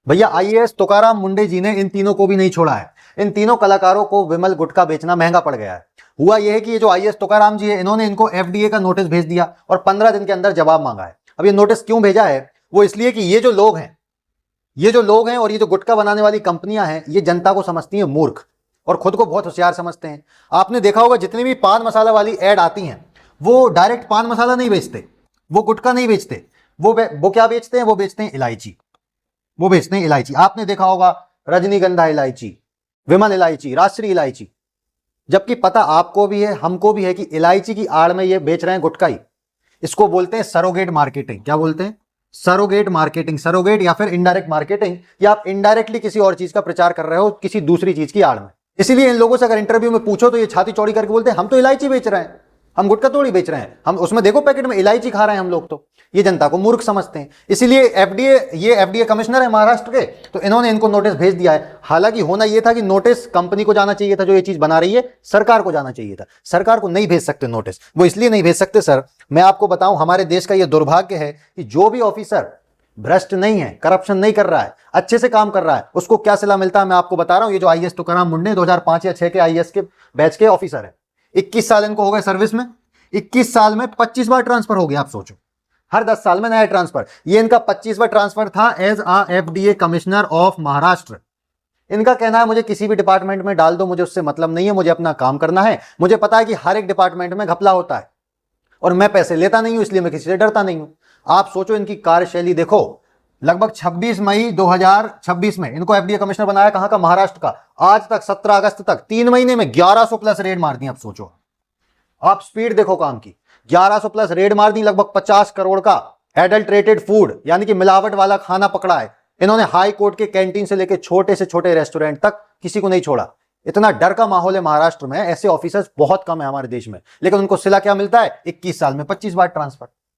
भैया आईएएस तुकाराम मुंडे जी ने इन तीनों को भी नहीं छोड़ा है। इन तीनों कलाकारों को विमल गुटखा बेचना महंगा पड़ गया है। हुआ यह है कि ये जो आईएएस तुकाराम जी है, इन्होंने इनको एफडीए का नोटिस भेज दिया और 15 दिन के अंदर जवाब मांगा है। अब ये नोटिस क्यों भेजा है? वो इसलिए कि ये जो लोग हैं और ये जो गुटखा बनाने वाली कंपनियां हैं, ये जनता को समझती हैं मूर्ख और खुद को बहुत होशियार समझते हैं। आपने देखा होगा जितनी भी पान मसाला वाली एड आती हैं, वो डायरेक्ट पान मसाला नहीं बेचते, वो गुटखा नहीं बेचते, वो क्या बेचते हैं? वो बेचते हैं इलायची। वो बेचते हैं इलायची। आपने देखा होगा रजनीगंधा इलायची, विमल इलायची, राष्ट्रीय इलायची। जबकि पता आपको भी है, हमको भी है कि इलायची की आड़ में ये बेच रहे हैं गुटखा ही। इसको बोलते हैं सरोगेट मार्केटिंग। क्या बोलते हैं? Surrogate marketing. सरोगेट या फिर इनडायरेक्ट मार्केटिंग, या आप इनडायरेक्टली किसी और चीज का प्रचार कर रहे हो किसी दूसरी चीज की आड़ में। इसीलिए इन लोगों से अगर इंटरव्यू में पूछो तो ये छाती चौड़ी करके बोलते हैं हम तो इलायची बेच रहे हैं, हम गुटखा थोड़ी बेच रहे हैं, हम उसमें देखो पैकेट में इलायची खा रहे हैं हम लोग। तो ये जनता को मूर्ख समझते हैं। इसीलिए ये एफडीए कमिश्नर है महाराष्ट्र के, तो इन्होंने इनको नोटिस भेज दिया है। हालांकि होना यह था कि नोटिस कंपनी को जाना चाहिए था जो ये चीज बना रही है, सरकार को जाना चाहिए था। सरकार को नहीं भेज सकते नोटिस। वो इसलिए नहीं भेज सकते सर, मैं आपको बताऊं, हमारे देश का यह दुर्भाग्य है कि जो भी ऑफिसर भ्रष्ट नहीं है, करप्शन नहीं कर रहा है, अच्छे से काम कर रहा है, उसको क्या सिला मिलता है मैं आपको बता रहा हूं। ये जो आईएएस तुकाराम मुंडे 2005 या 6 के आईएएस के बैच के ऑफिसर है, 21 साल इनको हो गए सर्विस में। 21 साल में 25 बार ट्रांसफर हो गया। आप सोचो, हर 10 साल में नया ट्रांसफर। ये इनका 25वां ट्रांसफर था as a FDA commissioner of Maharashtra. इनका कहना है मुझे किसी भी डिपार्टमेंट में डाल दो, मुझे उससे मतलब नहीं है, मुझे अपना काम करना है। मुझे पता है कि हर एक डिपार्टमेंट में घपला होता है और मैं पैसे लेता नहीं हूं, इसलिए मैं किसी से डरता नहीं हूं। आप सोचो इनकी कार्यशैली देखो। लगभग 26 मई 2026 में इनको एफडीए कमिश्नर बनाया, कहां का? महाराष्ट्र का। आज तक 17 अगस्त तक 3 महीने में 1100 प्लस रेड मार दी। आप सोचो, आप स्पीड देखो काम की। 1100 प्लस रेड मार दी। लगभग 50 करोड़ का एडल्ट्रेटेड फूड यानी कि मिलावट वाला खाना पकड़ा है इन्होंने। हाई कोर्ट के कैंटीन से लेकर छोटे से छोटे रेस्टोरेंट तक किसी को नहीं छोड़ा। इतना डर का माहौल है महाराष्ट्र में। ऐसे ऑफिसर्स बहुत कम है हमारे देश में, लेकिन उनको सिला क्या मिलता है? 21 साल में 25 बार ट्रांसफर।